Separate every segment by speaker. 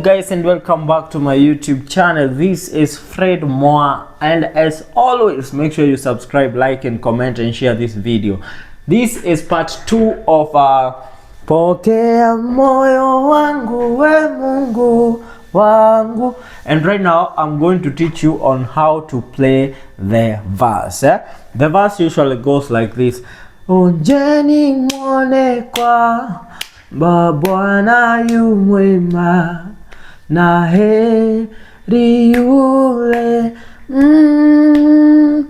Speaker 1: guys, and welcome back to my YouTube channel. This is Fred Mwaa, and as always, make sure you subscribe, like and comment and share this video. This is part 2 of Pokea Moyo Wangu we Mungu Wangu, and right now I'm going to teach you on how to play the verse. The verse usually goes like this: Onjeni mwone kwa Bwana yu mwema, na heri yule mtu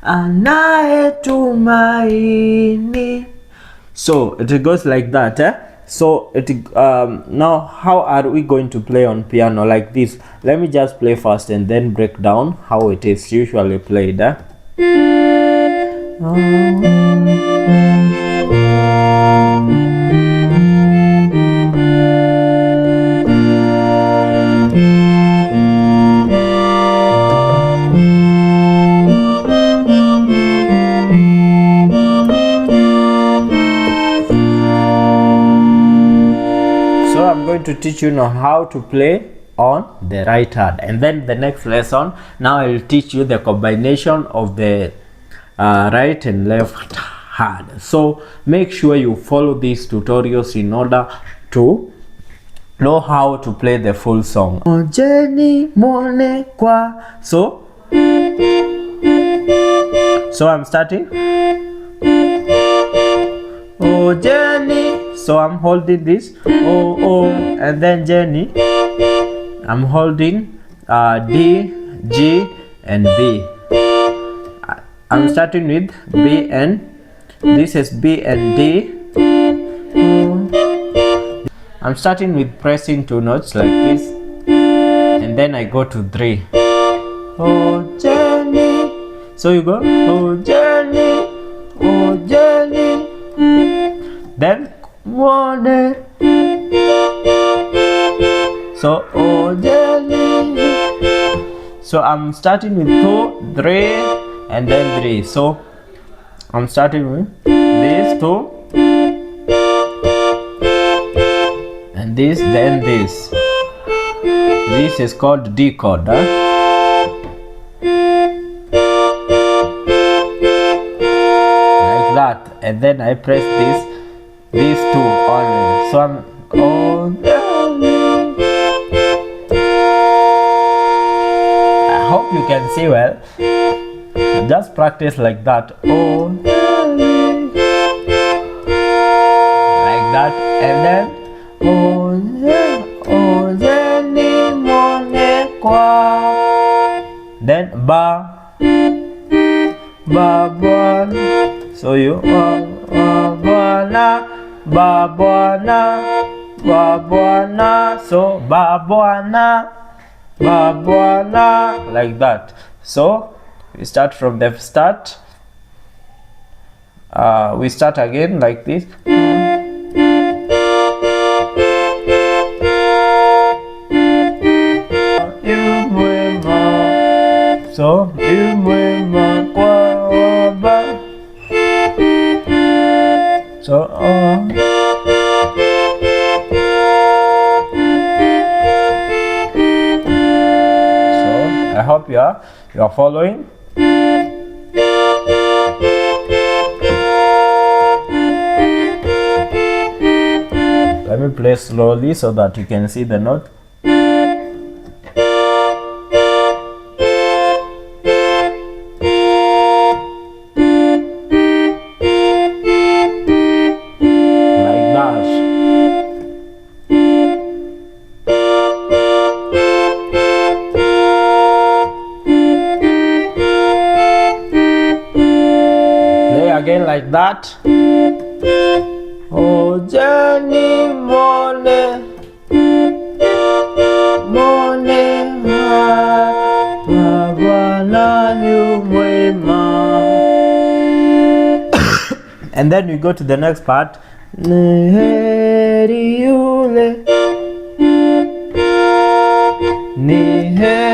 Speaker 1: anayetumaini. So it goes like that. So now how are we going to play on piano like this? Let me just play first and then break down how it is usually played. To teach you now how to play on the right hand, and then the next lesson now I'll teach you the combination of the right and left hand. So make sure you follow these tutorials in order to know how to play the full song. So I'm starting. Oh Jenny, so I'm holding this oh, and then Jenny, I'm holding D, G and B. I'm starting with B, and this is B and D. I'm starting with pressing 2 notes like this, and then I go to 3. Oh Jenny, so you go oh Jenny, oh Jenny, then one. So oh Jenny, so I'm starting with 2, 3 and then 3. So I'm starting with this 2 and this, then this. This is called D chord. Like that, and then I press these 2 only. So I'm oh Jenny. I hope you can see well. Just practice like that. Oh Jenny. Like that, and then oh Jenny mwone kwa, then ba bwana. So you bwana, babwana, babwana, so babwana, babwana, like that. So we start from the start. We start again like this. So so I hope you are following. Let me play slowly so that you can see the note. Again like that. Oh Jenny mwone Bwana yu mwema. And then we go to the next part. Heri yule, ni heri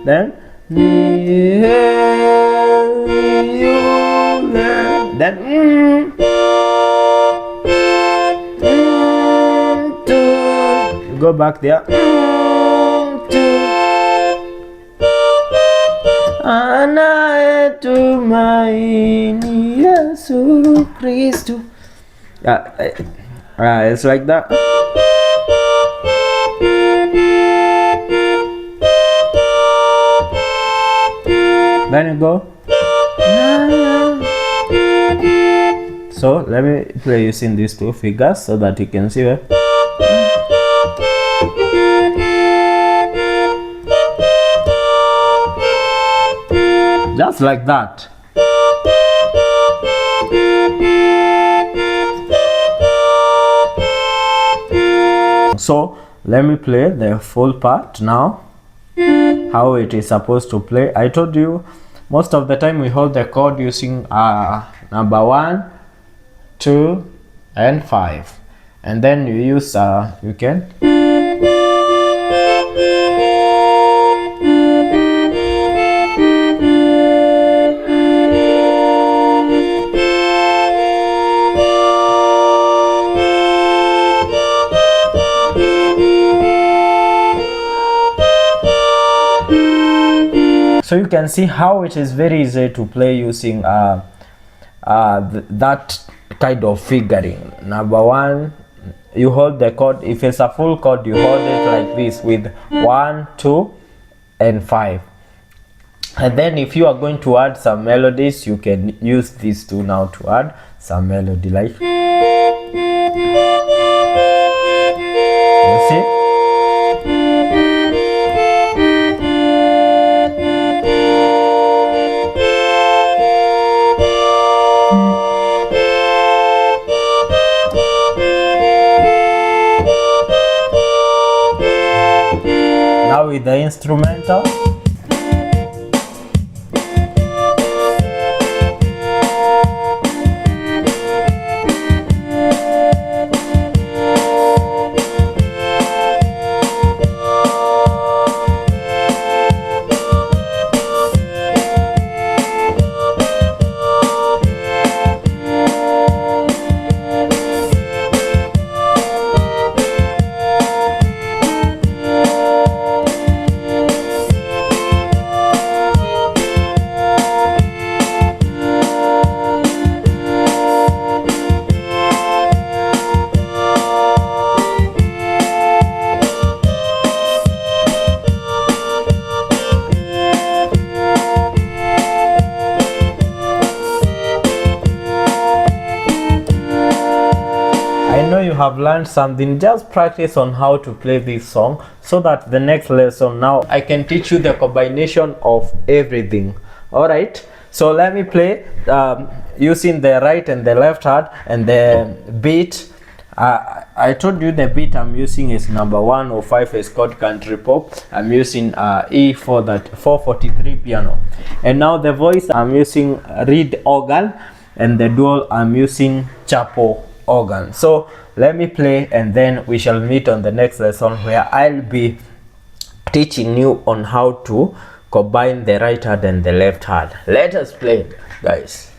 Speaker 1: then Go back there. Anayetumaini Yesu Kristu. It's like that. Then you go. So let me play using these two fingers so that you can see where. Just like that. So let me play the full part now, how it is supposed to play. I told you most of the time we hold the chord using number 1, 2 and 5, and then you use you can so you can see how it is very easy to play using that kind of figuring. Number 1, you hold the chord. If it's a full chord, you hold it like this with 1, 2 and 5. And then if you are going to add some melodies, you can use these two now to add some melody, like you see. Now with the instrumental. You have learned something. Just practice on how to play this song so that the next lesson now I can teach you the combination of everything. All right, so let me play using the right and the left hand and the beat. I told you the beat I'm using is number 105, is called country pop. I'm using E for that 443 piano, and now the voice I'm using reed organ, and the dual I'm using chapel organ. So let me play, and then we shall meet on the next lesson where I'll be teaching you on how to combine the right hand and the left hand. Let us play, guys.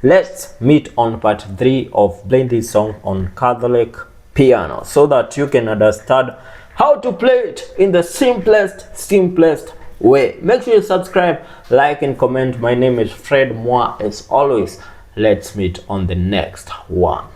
Speaker 1: let's meet on part 3 of playing this song on Catholic piano, so that you can understand how to play it in the simplest way. Make sure you subscribe, like and comment. My name is Fred Mwaa as always. Let's meet on the next one.